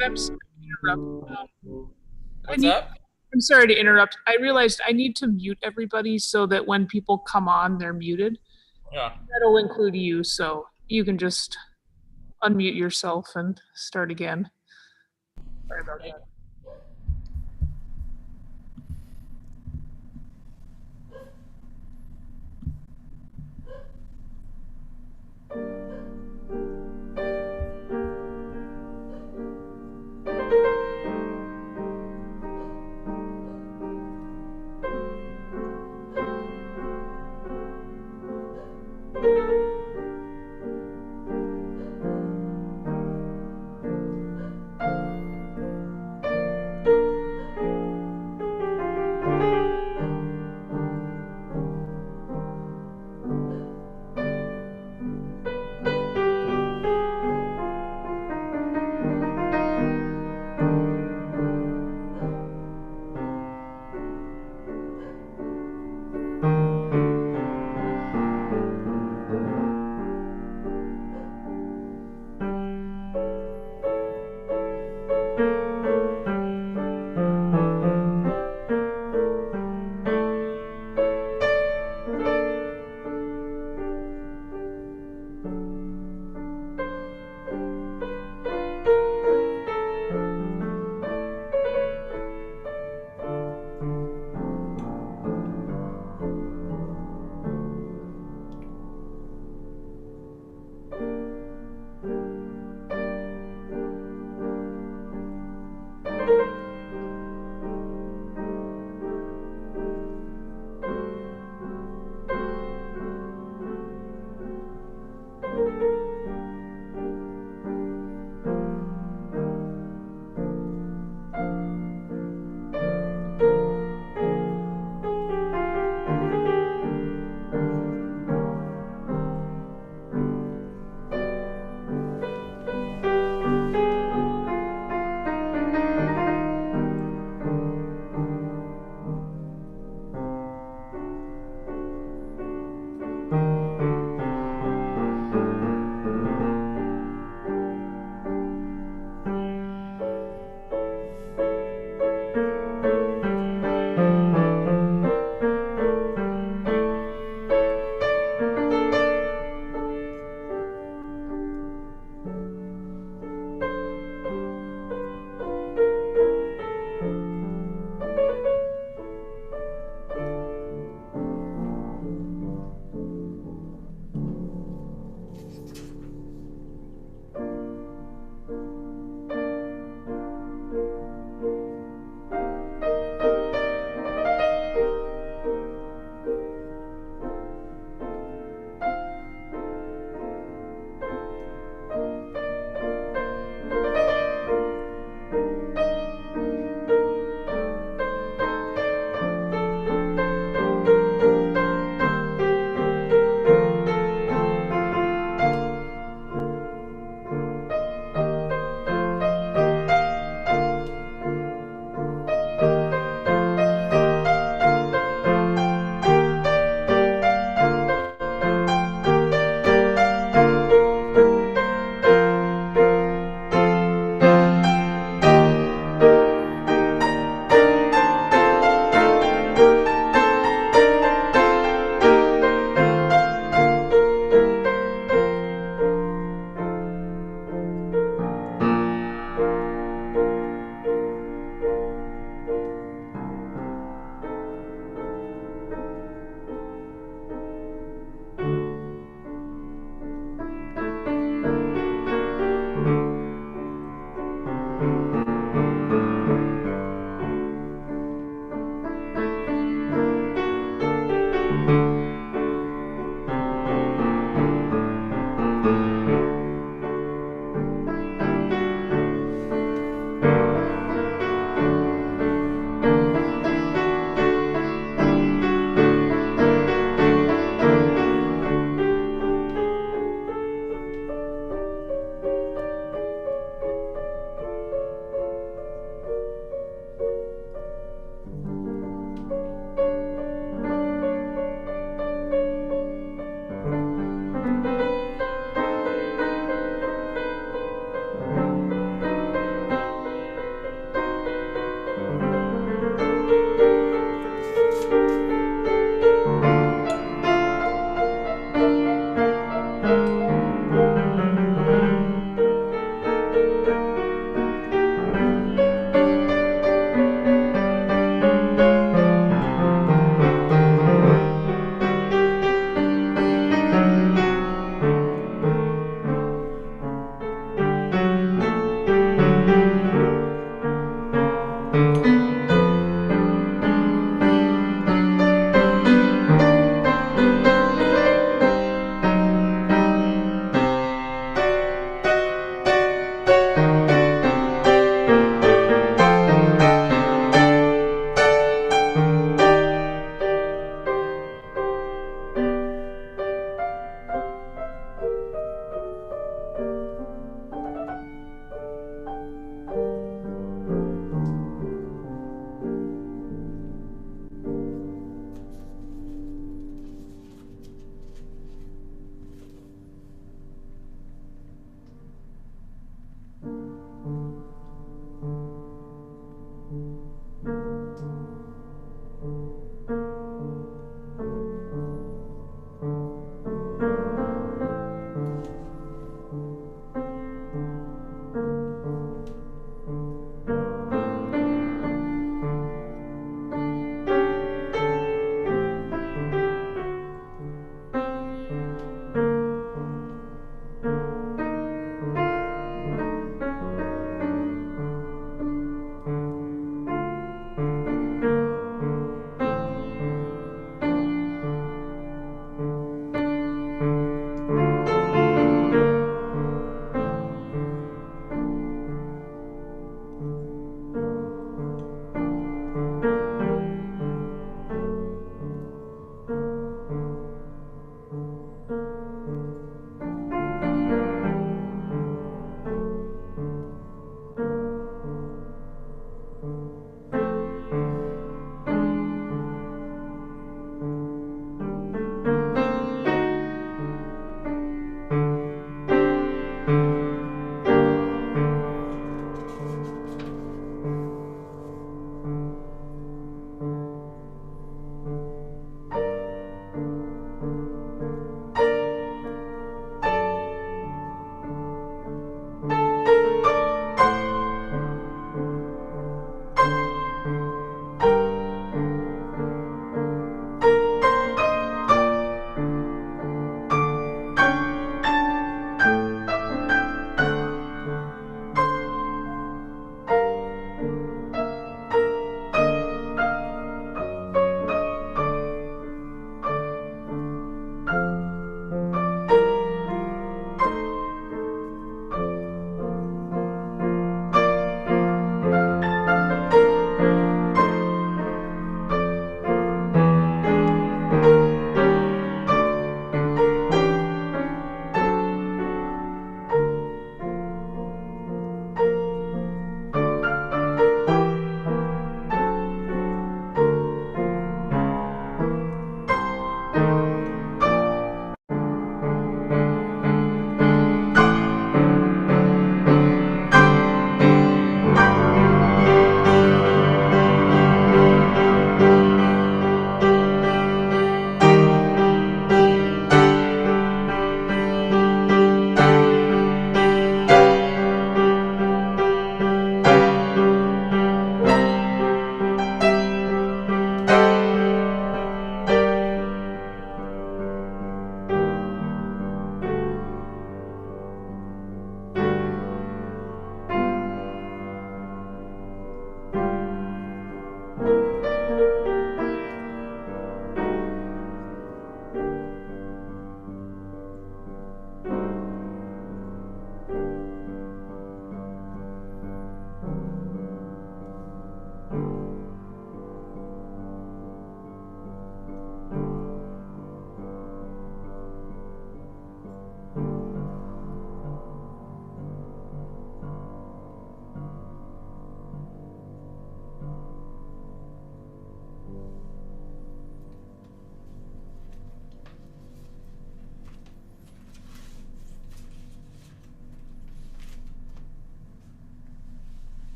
Aaron, I'm sorry to interrupt. I What's need. up? I'm sorry to interrupt. I realized I need to mute everybody so that when people come on, they're muted. Yeah. That'll include you, so you can just unmute yourself and start again. Sorry about that.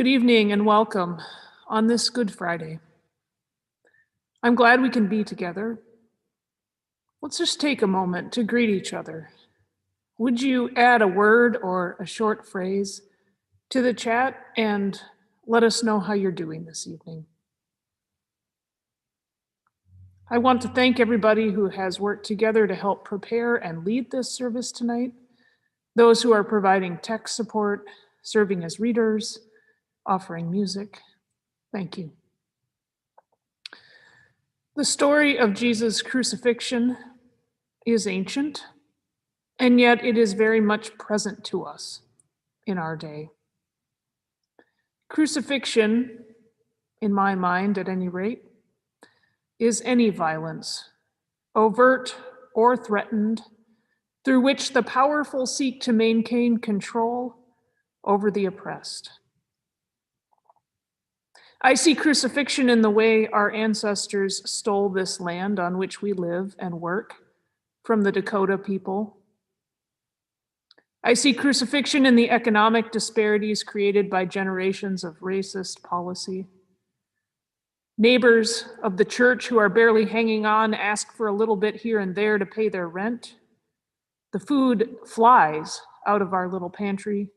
Good evening and welcome on this Good Friday. I'm glad we can be together. Let's just take a moment to greet each other. Would you add a word or a short phrase to the chat and let us know how you're doing this evening? I want to thank everybody who has worked together to help prepare and lead this service tonight. Those who are providing tech support, serving as readers, offering music. Thank you. The story of Jesus' crucifixion is ancient, and yet it is very much present to us in our day. Crucifixion, in my mind at any rate, is any violence, overt or threatened, through which the powerful seek to maintain control over the oppressed. I see crucifixion in the way our ancestors stole this land on which we live and work from the Dakota people. I see crucifixion in the economic disparities created by generations of racist policy. Neighbors of the church who are barely hanging on ask for a little bit here and there to pay their rent. The food flies out of our little pantry.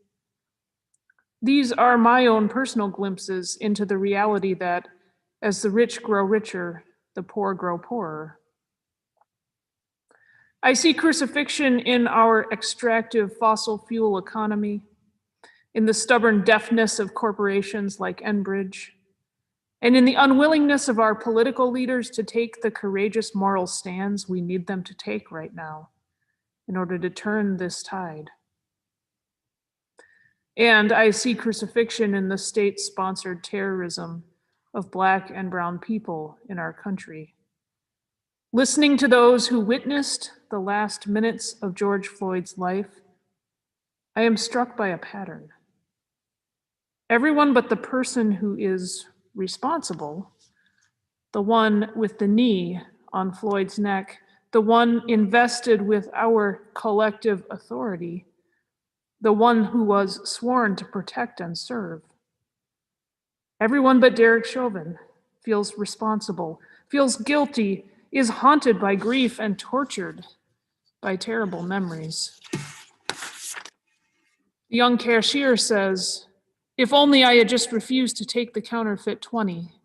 These are my own personal glimpses into the reality that as the rich grow richer, the poor grow poorer. I see crucifixion in our extractive fossil fuel economy, in the stubborn deafness of corporations like Enbridge, and in the unwillingness of our political leaders to take the courageous moral stands we need them to take right now in order to turn this tide. And I see crucifixion in the state-sponsored terrorism of Black and brown people in our country. Listening to those who witnessed the last minutes of George Floyd's life, I am struck by a pattern. Everyone but the person who is responsible, the one with the knee on Floyd's neck, the one invested with our collective authority, the one who was sworn to protect and serve. Everyone but Derek Chauvin feels responsible, feels guilty, is haunted by grief and tortured by terrible memories. The young cashier says, "If only I had just refused to take the counterfeit 20.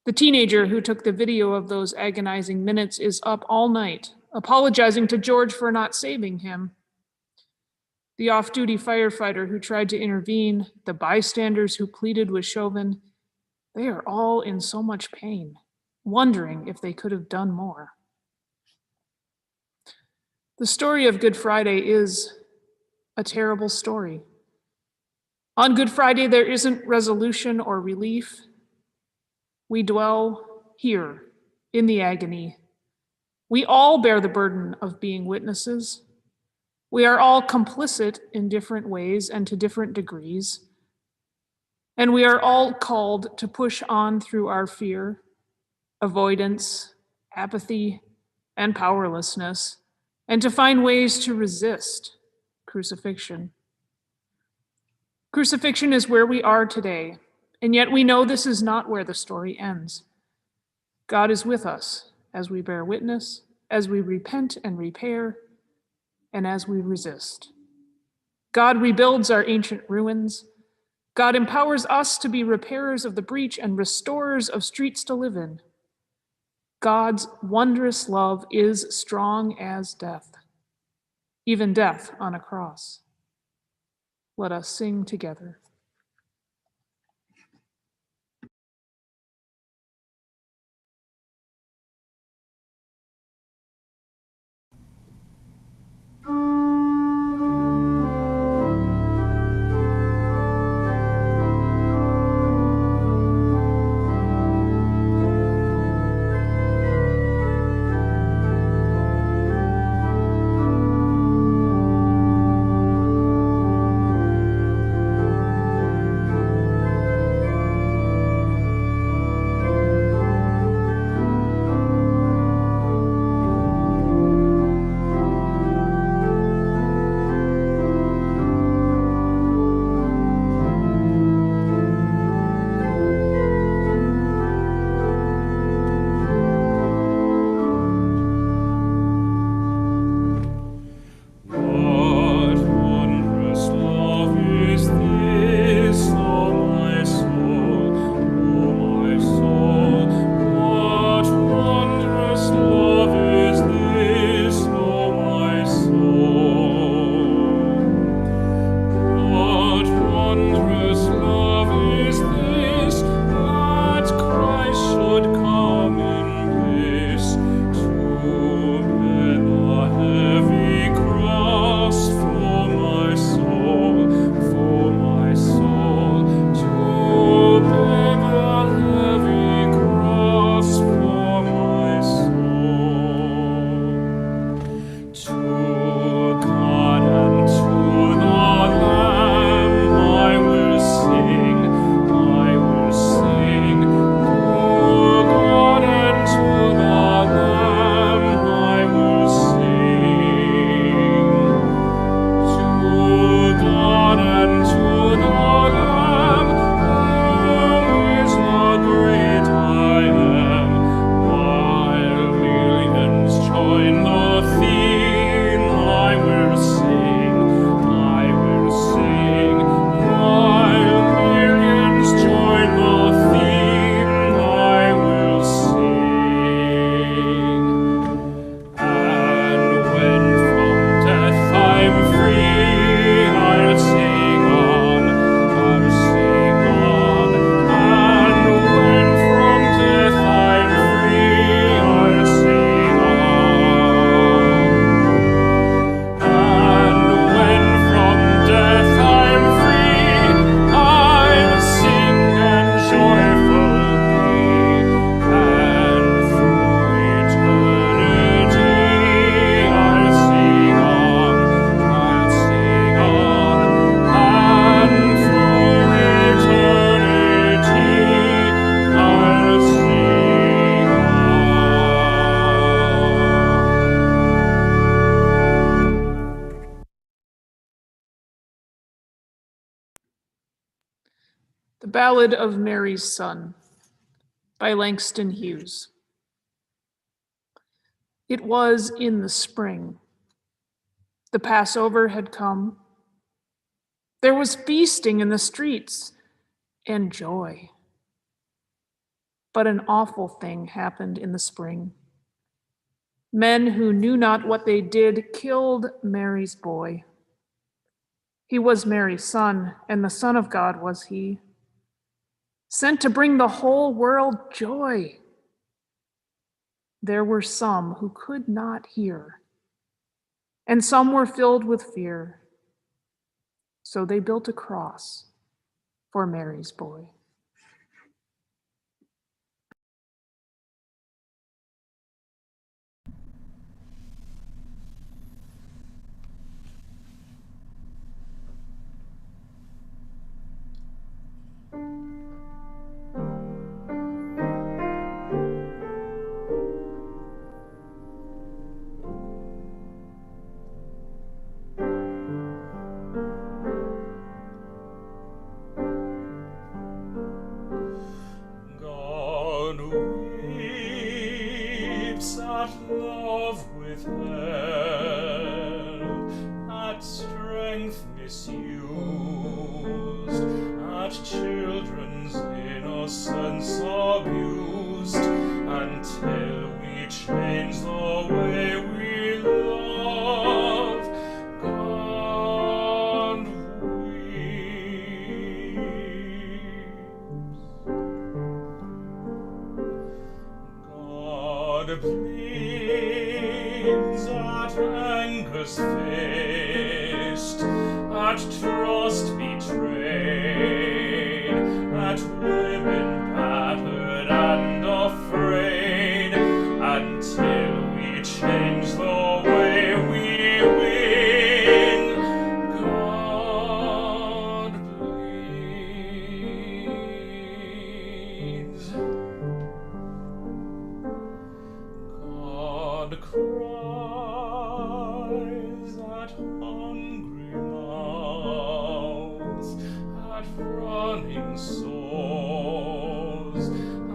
The teenager who took the video of those agonizing minutes is up all night, apologizing to George for not saving him. The off-duty firefighter who tried to intervene, the bystanders who pleaded with Chauvin, they are all in so much pain, wondering if they could have done more." The story of Good Friday is a terrible story. On Good Friday, there isn't resolution or relief. We dwell here in the agony. We all bear the burden of being witnesses. We are all complicit in different ways and to different degrees. And we are all called to push on through our fear, avoidance, apathy, and powerlessness, and to find ways to resist crucifixion. Crucifixion is where we are today, and yet we know this is not where the story ends. God is with us as we bear witness, as we repent and repair, and as we resist. God rebuilds our ancient ruins. God empowers us to be repairers of the breach and restorers of streets to live in. God's wondrous love is strong as death, even death on a cross. Let us sing together. Ballad of Mary's Son by Langston Hughes. It was in the spring. The Passover had come. There was feasting in the streets and joy. But an awful thing happened in the spring. Men who knew not what they did killed Mary's boy. He was Mary's son, and the Son of God was he, sent to bring the whole world joy. There were some who could not hear, and some were filled with fear. So they built a cross for Mary's boy. God weeps at love withheld, at strength misused, at children's innocence abused, until we change the way we love. God weeps. God pleads at anger's faced, at trust betrayed, at women battered and afraid, until we change the way we win. God pleads. God cries at hungry mouths, at running souls,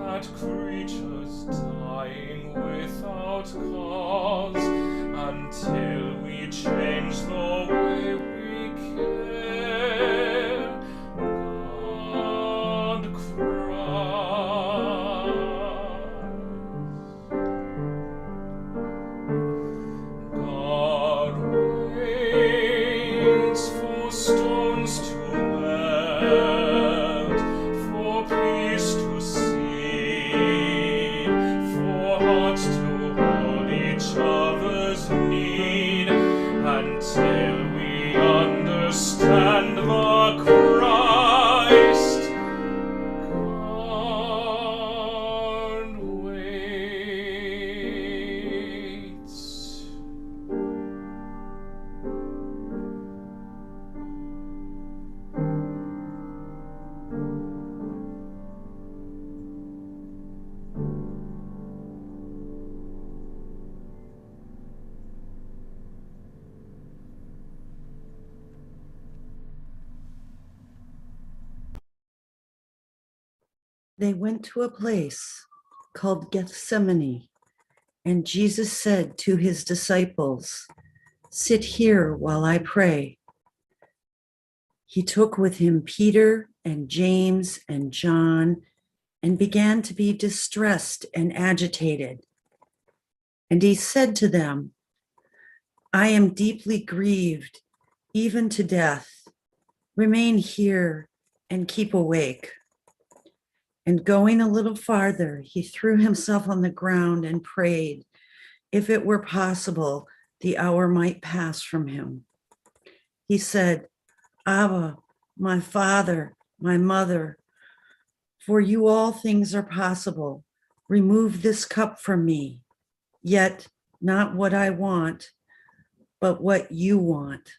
at creatures dying without cause, until we change the way we care. God cries. God waits for stones to melt, for peace to see, for hearts to hold each other's need, until we understand the Christ. God waits. They went to a place called Gethsemane, and Jesus said to his disciples, "Sit here while I pray." He took with him Peter and James and John and began to be distressed and agitated. And he said to them, "I am deeply grieved, even to death. Remain here and keep awake." And going a little farther, he threw himself on the ground and prayed, if it were possible, the hour might pass from him. He said, "Abba, my Father, my Mother, for you all things are possible. Remove this cup from me, yet not what I want, but what you want."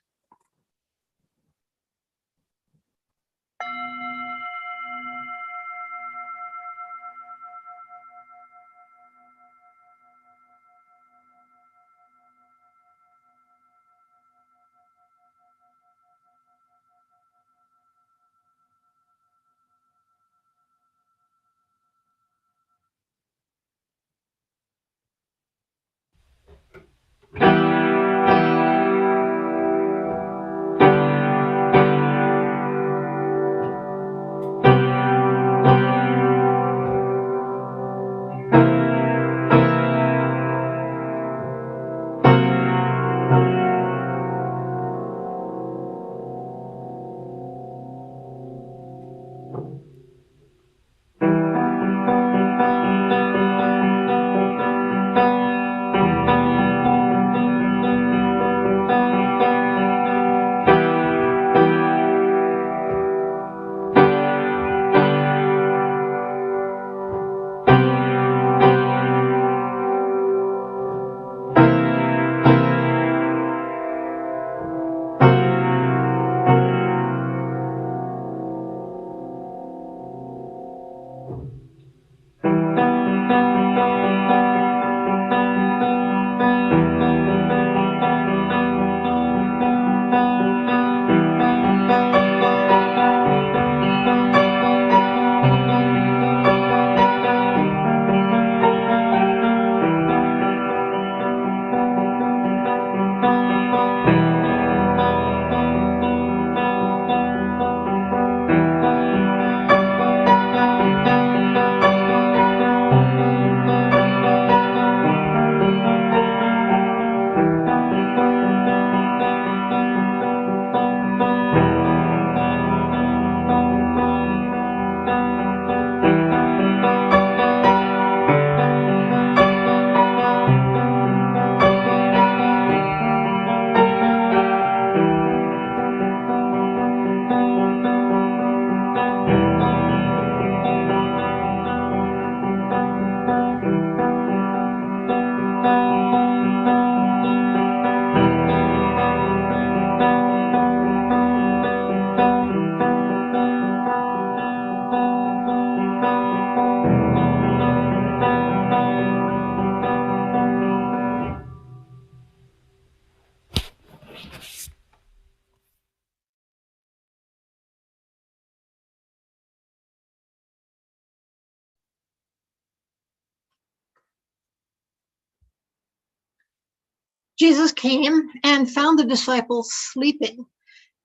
Jesus came and found the disciples sleeping.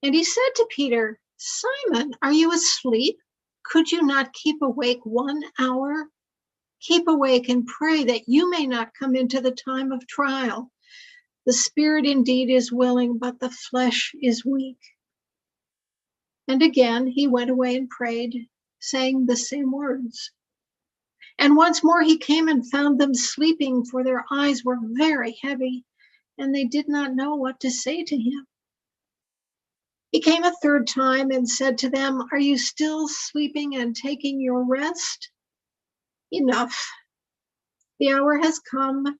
And he said to Peter, "Simon, are you asleep? Could you not keep awake 1 hour? Keep awake and pray that you may not come into the time of trial. The spirit indeed is willing, but the flesh is weak." And again he went away and prayed, saying the same words. And once more he came and found them sleeping, for their eyes were very heavy, and they did not know what to say to him. He came a third time and said to them, "Are you still sleeping and taking your rest? Enough. The hour has come.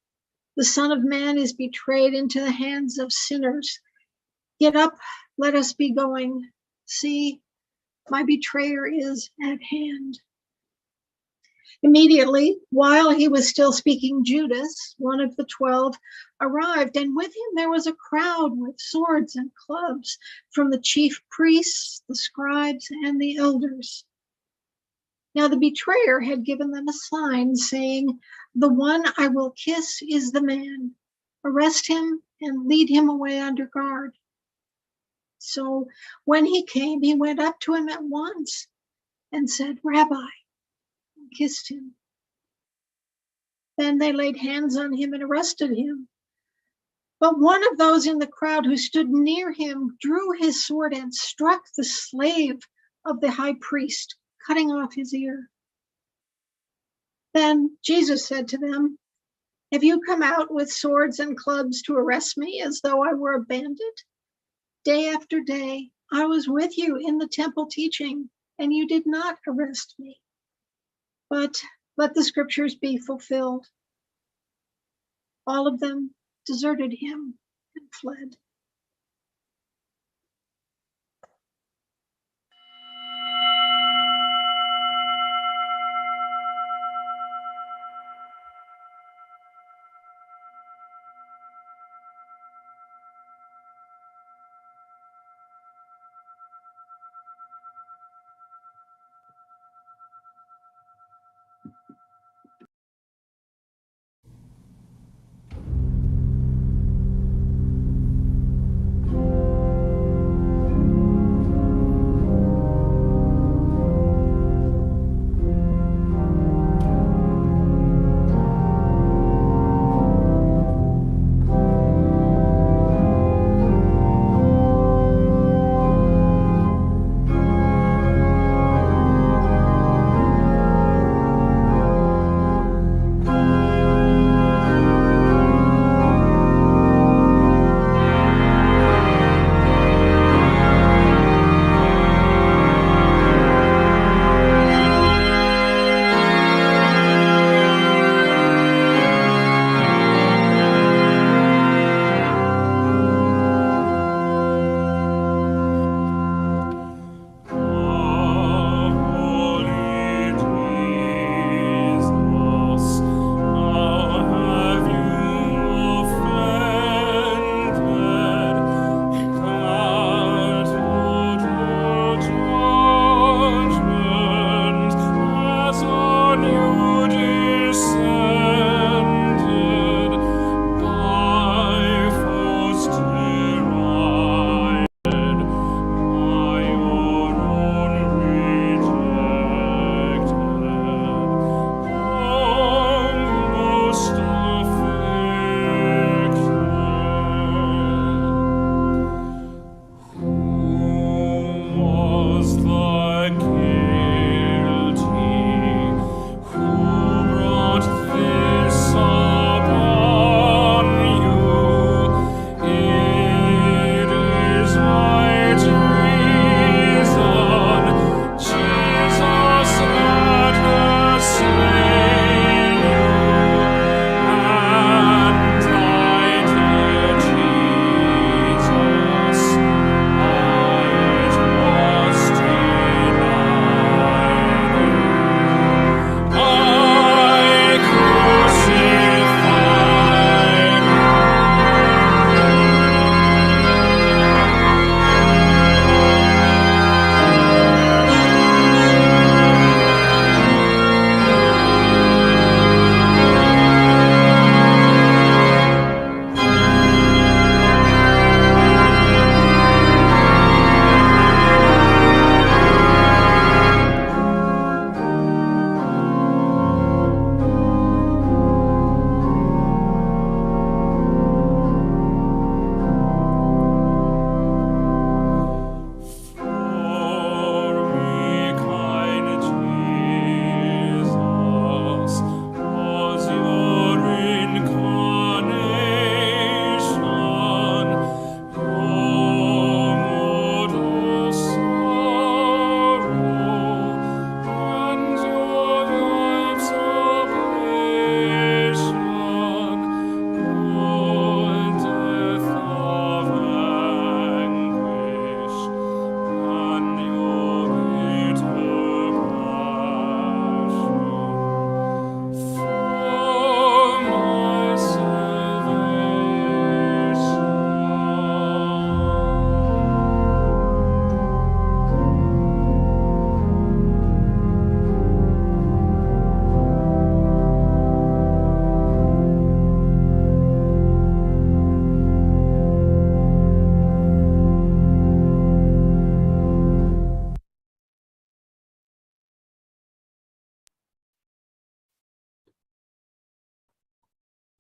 The Son of Man is betrayed into the hands of sinners. Get up, let us be going. See, my betrayer is at hand." Immediately, while he was still speaking, Judas, one of the 12, arrived, and with him there was a crowd with swords and clubs from the chief priests, the scribes, and the elders. Now the betrayer had given them a sign, saying, "The one I will kiss is the man. Arrest him and lead him away under guard." So when he came, he went up to him at once and said, "Rabbi," and kissed him. Then they laid hands on him and arrested him. But one of those in the crowd who stood near him drew his sword and struck the slave of the high priest, cutting off his ear. Then Jesus said to them, "Have you come out with swords and clubs to arrest me as though I were a bandit? Day after day, I was with you in the temple teaching, and you did not arrest me. But let the scriptures be fulfilled." All of them deserted him and fled.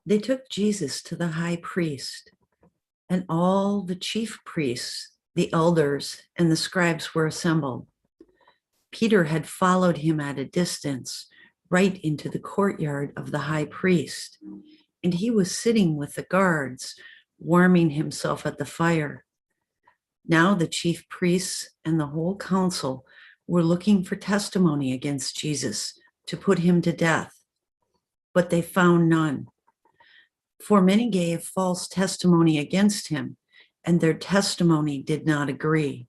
They took Jesus to the high priest, and all the chief priests, the elders, and the scribes were assembled. Peter had followed him at a distance, right into the courtyard of the high priest, and he was sitting with the guards, warming himself at the fire. Now the chief priests and the whole council were looking for testimony against Jesus to put him to death, but they found none. For many gave false testimony against him, and their testimony did not agree.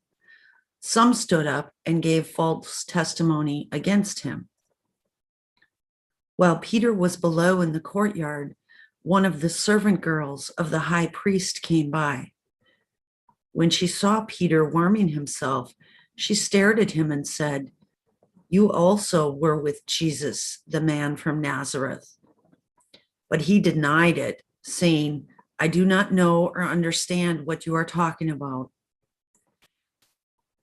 Some stood up and gave false testimony against him. While Peter was below in the courtyard, one of the servant girls of the high priest came by. When she saw Peter warming himself, she stared at him and said, "You also were with Jesus, the man from Nazareth." But he denied it, saying, "I do not know or understand what you are talking about."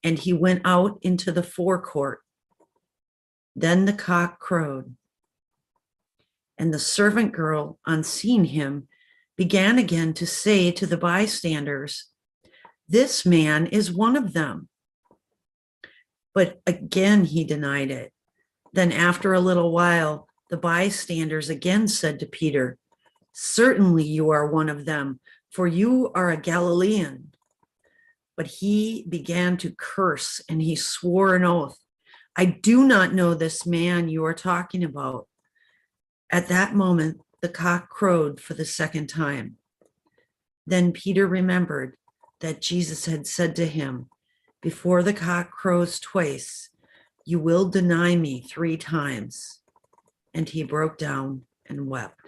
And he went out into the forecourt. Then the cock crowed. And the servant girl, on seeing him, began again to say to the bystanders, "This man is one of them." But again he denied it. Then after a little while, the bystanders again said to Peter, "Certainly you are one of them, for you are a Galilean." But he began to curse, and he swore an oath, "I do not know this man you are talking about." At that moment, the cock crowed for the second time. Then Peter remembered that Jesus had said to him, "Before the cock crows twice, you will deny me 3 times." And he broke down and wept.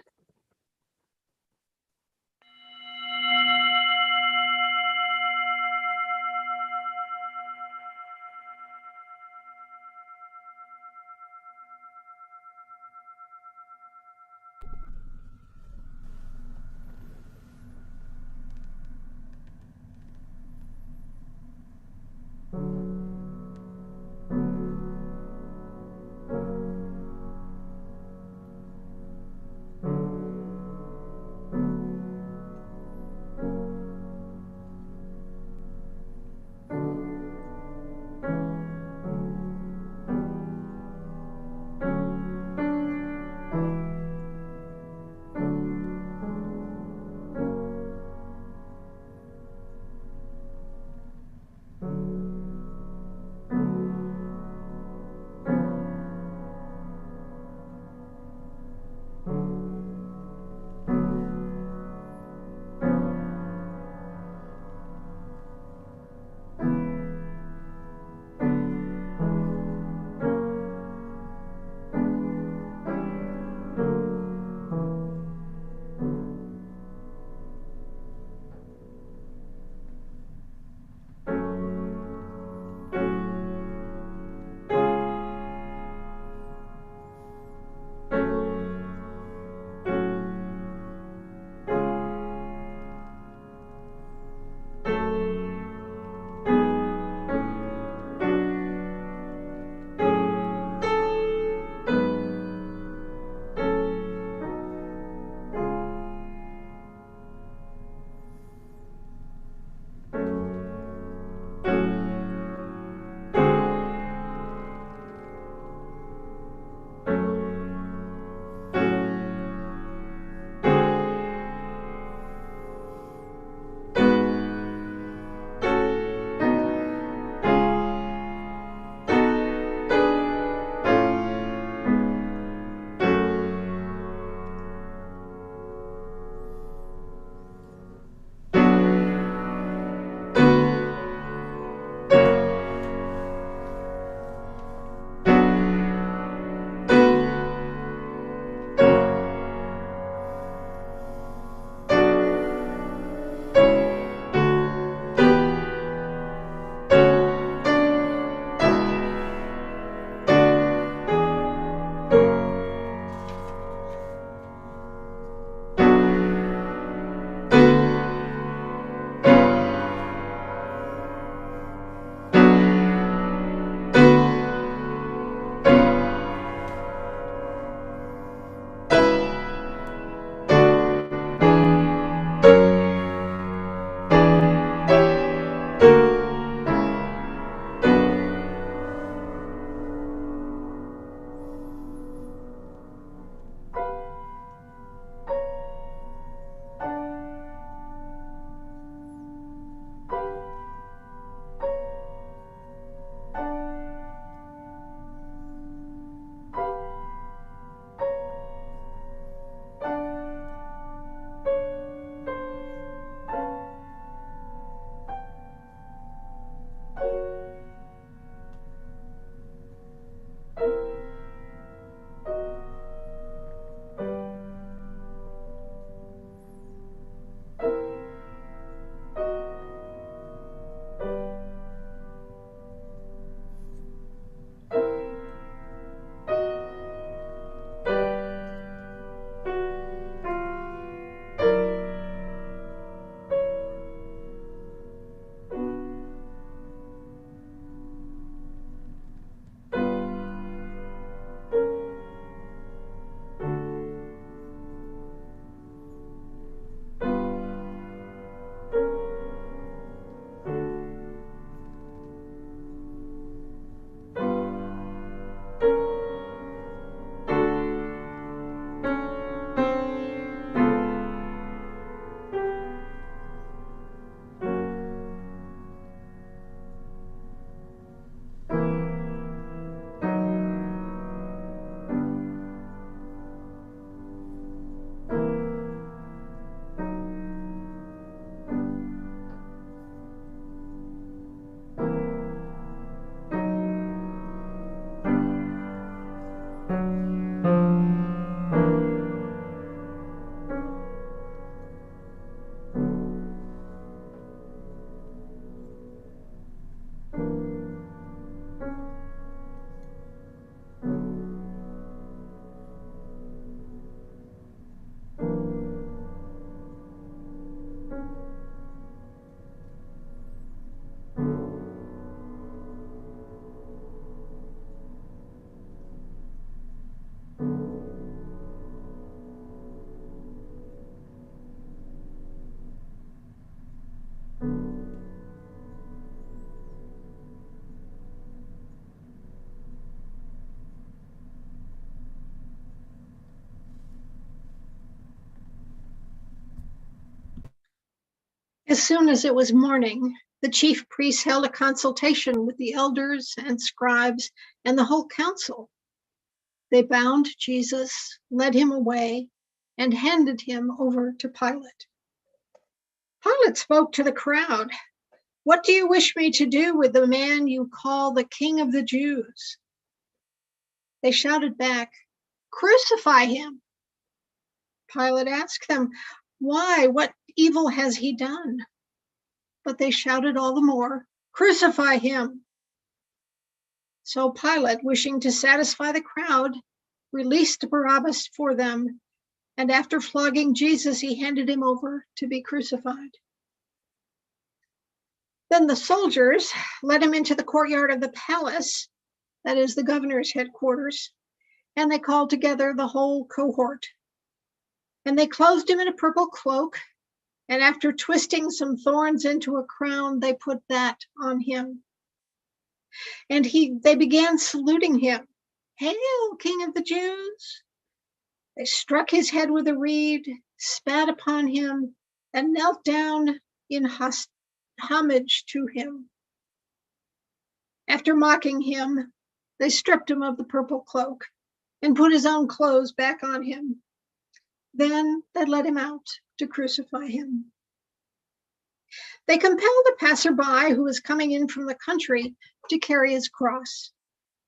As soon as it was morning, the chief priests held a consultation with the elders and scribes and the whole council. They bound Jesus, led him away, and handed him over to Pilate. Pilate spoke to the crowd. "What do you wish me to do with the man you call the King of the Jews?" They shouted back, "Crucify him." Pilate asked them, "Why? What evil has he done?" But they shouted all the more, "Crucify him." So Pilate, wishing to satisfy the crowd, released Barabbas for them, and after flogging Jesus, he handed him over to be crucified. Then the soldiers led him into the courtyard of the palace, that is the governor's headquarters, and they called together the whole cohort. And they clothed him in a purple cloak, and after twisting some thorns into a crown, they put that on him. And they began saluting him. "Hail, King of the Jews!" They struck his head with a reed, spat upon him, and knelt down in homage to him. After mocking him, they stripped him of the purple cloak and put his own clothes back on him. Then they led him out to crucify him. They compelled a passerby who was coming in from the country to carry his cross.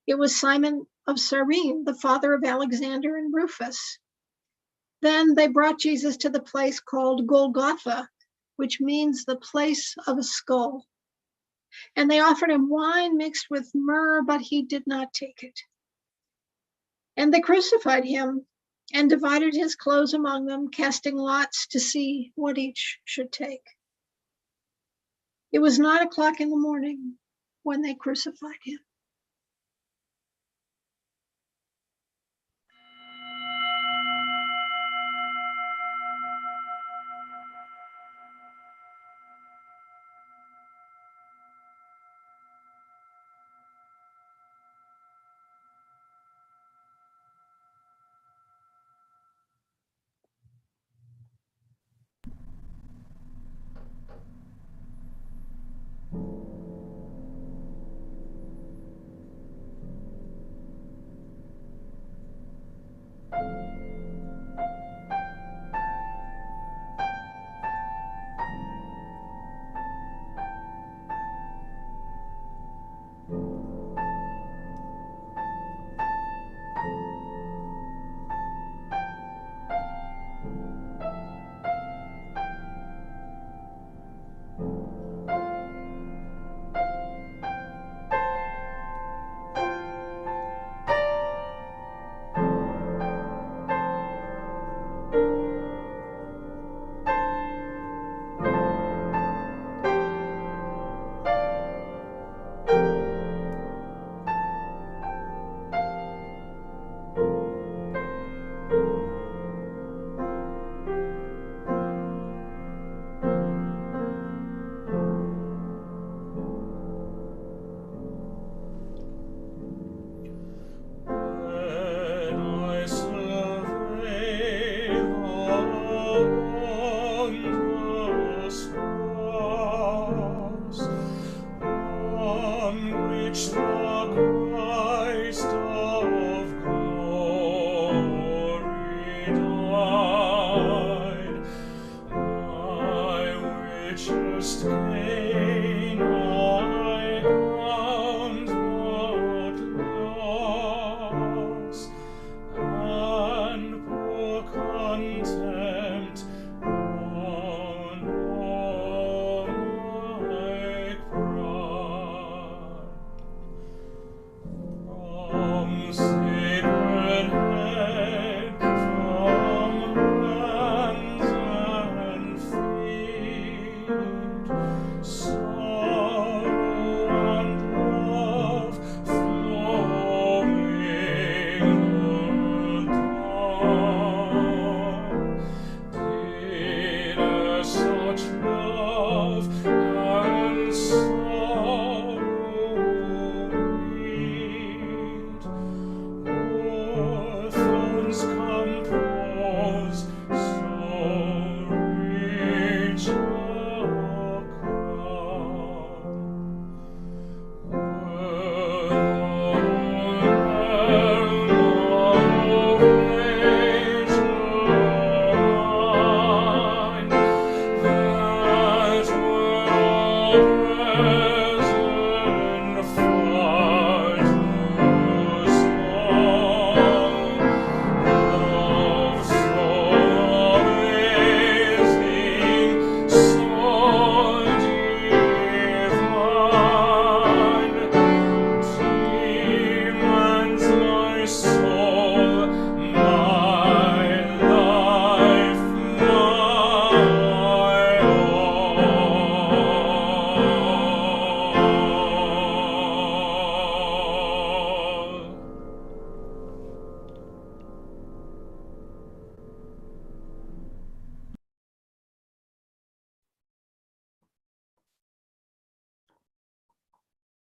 It was Simon of Cyrene, the father of Alexander and Rufus. Then they brought Jesus to the place called Golgotha, which means the place of a skull. And they offered him wine mixed with myrrh, but he did not take it. And they crucified him and divided his clothes among them, casting lots to see what each should take. It was 9 o'clock in the morning when they crucified him.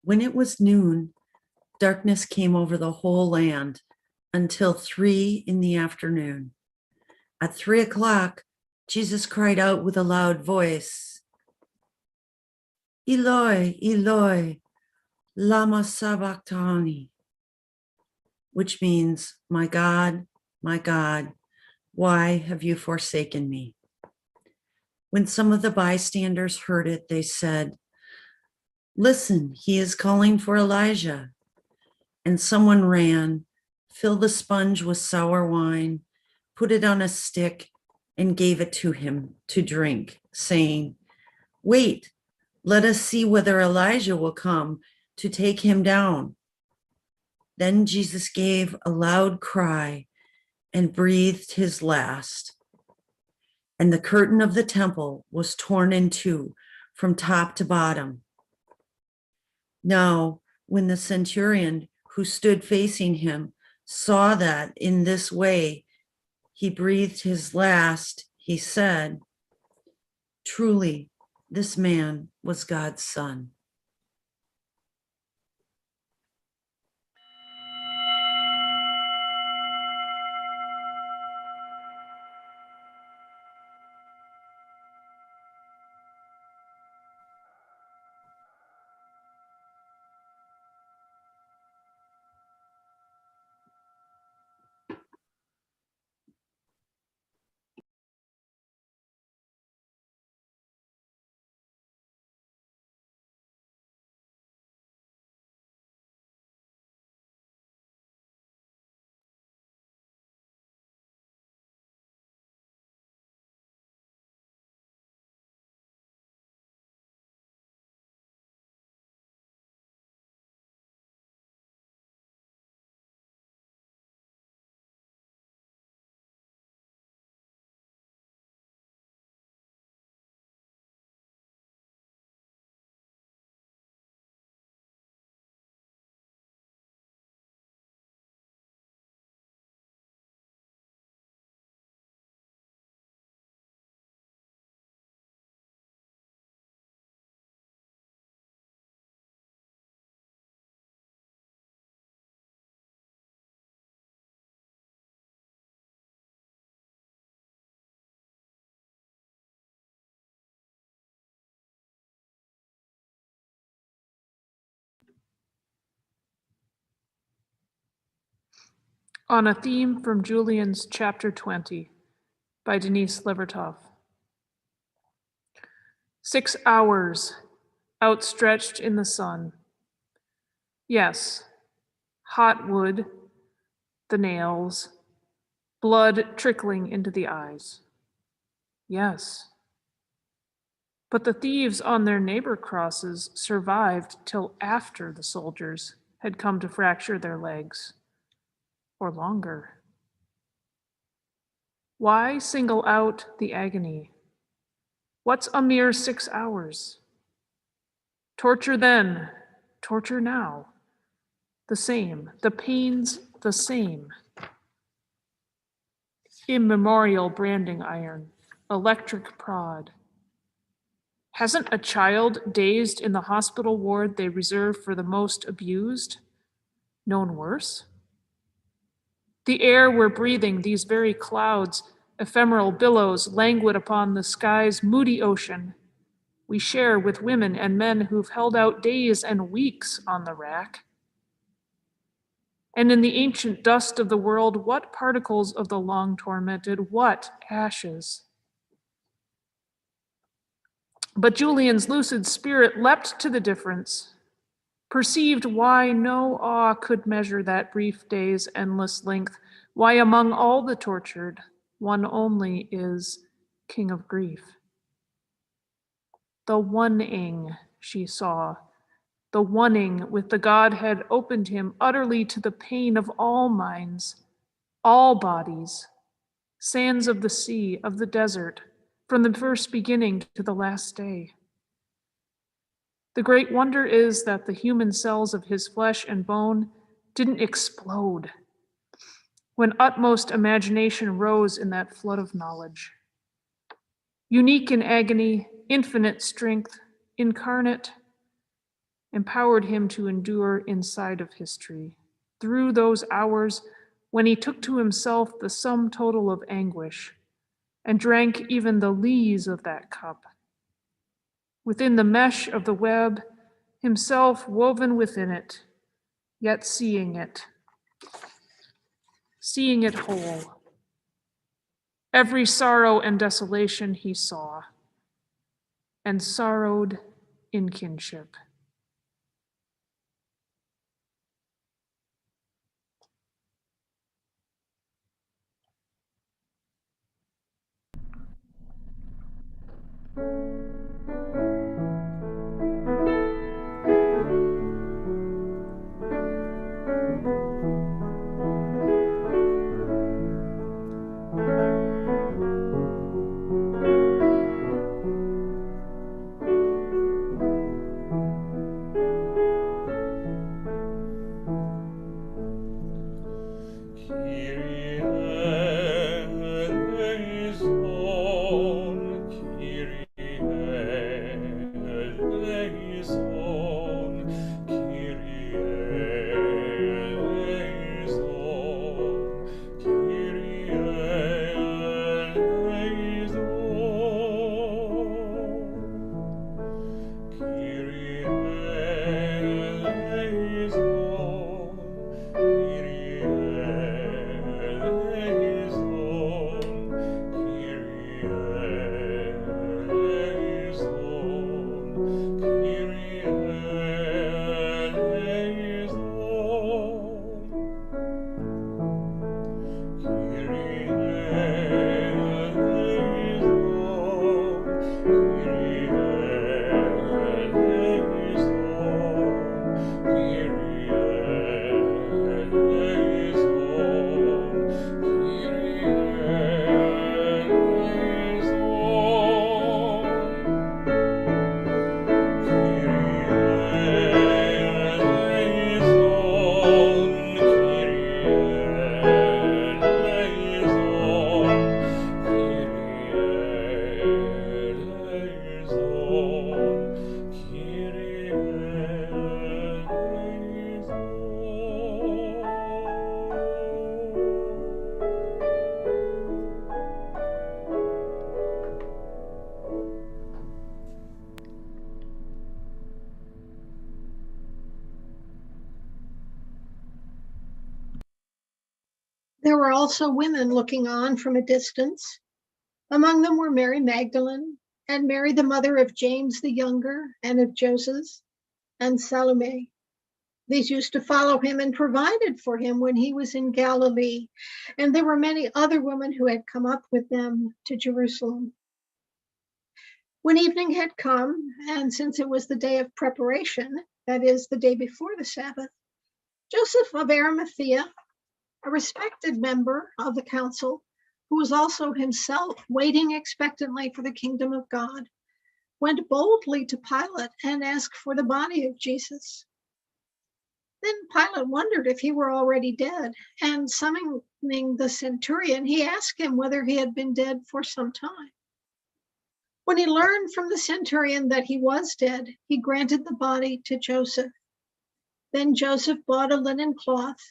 When it was noon, darkness came over the whole land until 3 in the afternoon. At 3 o'clock, Jesus cried out with a loud voice, Eloi, Eloi, lama sabachthani, which means, my God, why have you forsaken me? When some of the bystanders heard it, they said, listen, he is calling for Elijah. And someone ran, filled the sponge with sour wine, put it on a stick, and gave it to him to drink, saying, wait, let us see whether Elijah will come to take him down. Then Jesus gave a loud cry and breathed his last. And the curtain of the temple was torn in two from top to bottom. Now, when the centurion who stood facing him saw that in this way he breathed his last, he said, truly, this man was God's son. On a theme from Julian's chapter 20 by Denise Levertov. 6 hours outstretched in the sun. Yes, hot wood, the nails, blood trickling into the eyes. Yes. But the thieves on their neighbor crosses survived till after the soldiers had come to fracture their legs, or longer. Why single out the agony? What's a mere 6 hours? Torture then, torture now. The same, the pains the same. Immemorial branding iron, electric prod. Hasn't a child dazed in the hospital ward they reserve for the most abused known worse? The air we're breathing, these very clouds, ephemeral billows languid upon the sky's moody ocean, we share with women and men who've held out days and weeks on the rack. And in the ancient dust of the world, what particles of the long tormented, what ashes? But Julian's lucid spirit leapt to the difference, perceived why no awe could measure that brief day's endless length, why among all the tortured, one only is king of grief. The one-ing she saw, the one-ing with the Godhead opened him utterly to the pain of all minds, all bodies, sands of the sea, of the desert, from the first beginning to the last day. The great wonder is that the human cells of his flesh and bone didn't explode when utmost imagination rose in that flood of knowledge. Unique in agony, infinite strength, incarnate, empowered him to endure inside of history, through those hours when he took to himself the sum total of anguish and drank even the lees of that cup. Within the mesh of the web, himself woven within it, yet seeing it whole. Every sorrow and desolation he saw, and sorrowed in kinship. Kyrie eleison, Kyrie eleison, Kyrie eleison, Kyrie eleison, Kyrie eleison, Kyrie eleison, Kyrie eleison, Kyrie eleison, Kyrie There were also women looking on from a distance. Among them were Mary Magdalene, and Mary, the mother of James the Younger and of Joseph, and Salome. These used to follow him and provided for him when he was in Galilee. And there were many other women who had come up with them to Jerusalem. When evening had come, and since it was the day of preparation, that is, the day before the Sabbath, Joseph of Arimathea, a respected member of the council, who was also himself waiting expectantly for the kingdom of God, went boldly to Pilate and asked for the body of Jesus. Then Pilate wondered if he were already dead, and summoning the centurion, he asked him whether he had been dead for some time. When he learned from the centurion that he was dead, he granted the body to Joseph. Then Joseph bought a linen cloth,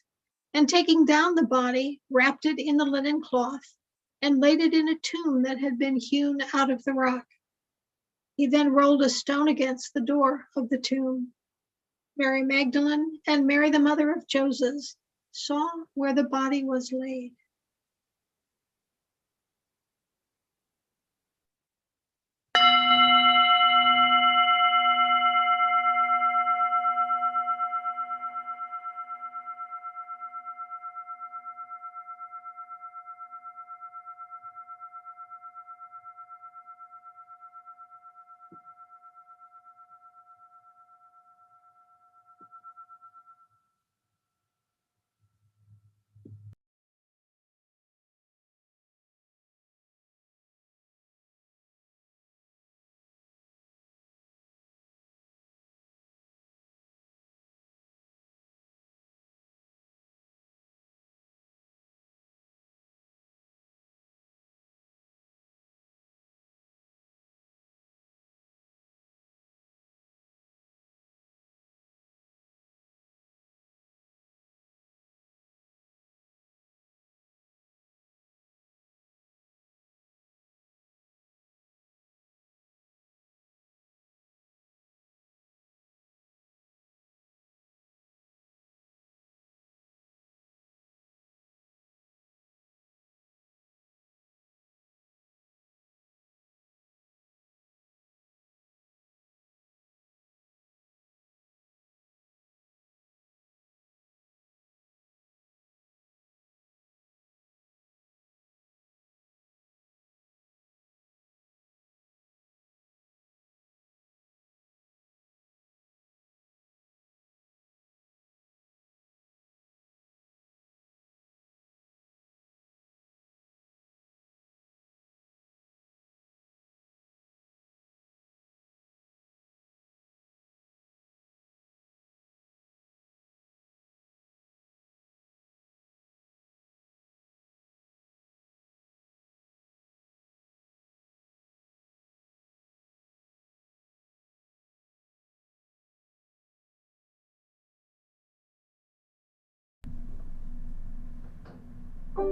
and taking down the body, wrapped it in the linen cloth, and laid it in a tomb that had been hewn out of the rock. He then rolled a stone against the door of the tomb. Mary Magdalene and Mary, the mother of Joseph, saw where the body was laid. Were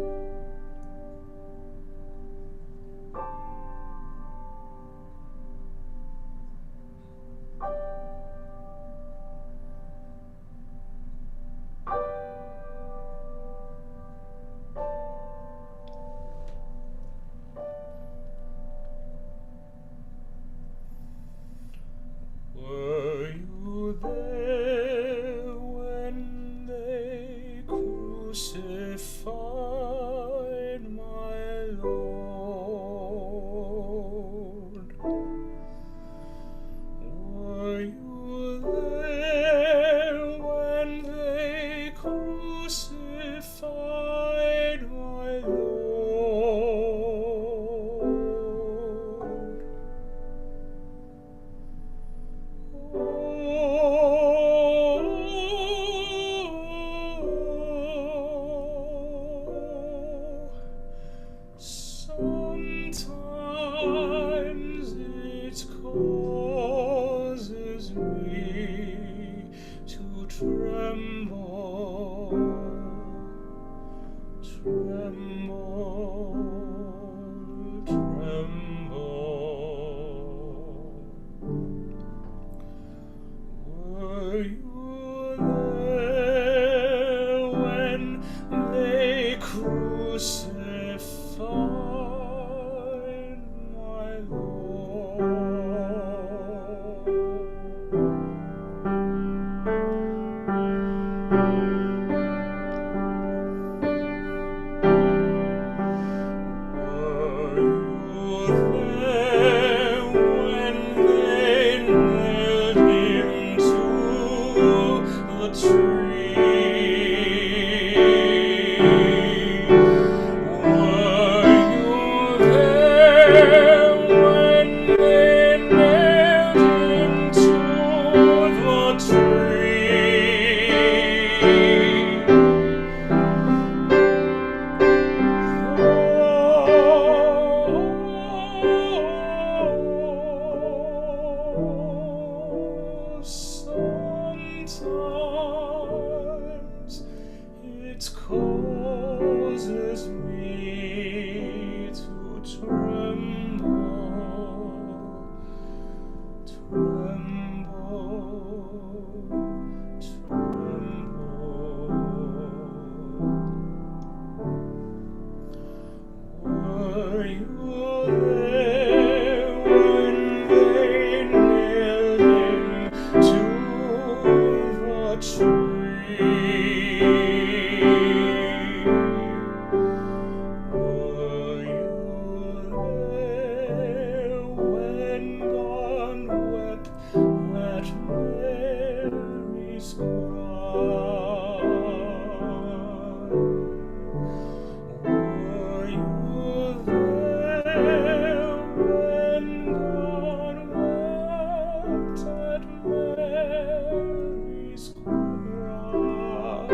you there when they crucified my Lord? Were you there when they crucified my Lord? Sometimes it causes me to tremble, tremble, tremble. Were you there when they crucified my Lord? Were you there when they nailed him to the tree? Were you there when they nailed him to the tree? Sometimes it causes me to tremble, tremble, tremble. Were you there when they nailed him to the tree? Were you there when God wept at Mary's cry? Were you there when God wept at Mary's cry?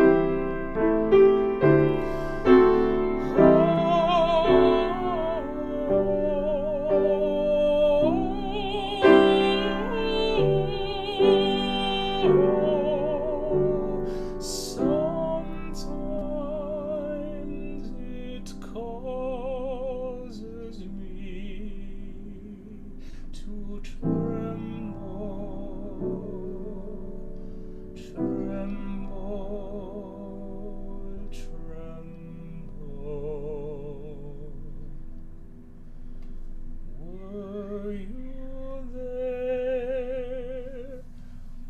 Sometimes it causes me to tremble, tremble, tremble. Were you there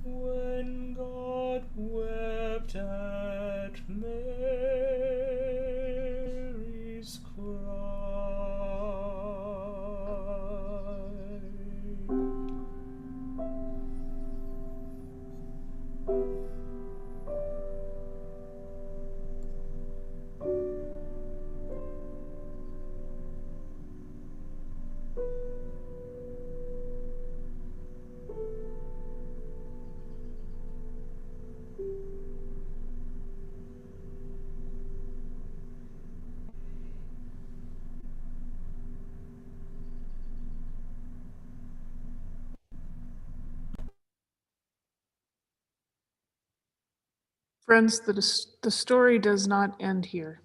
when God wept at Mary's Friends, the story does not end here.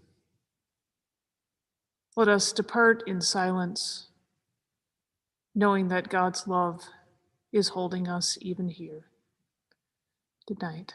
Let us depart in silence, knowing that God's love is holding us even here. Good night.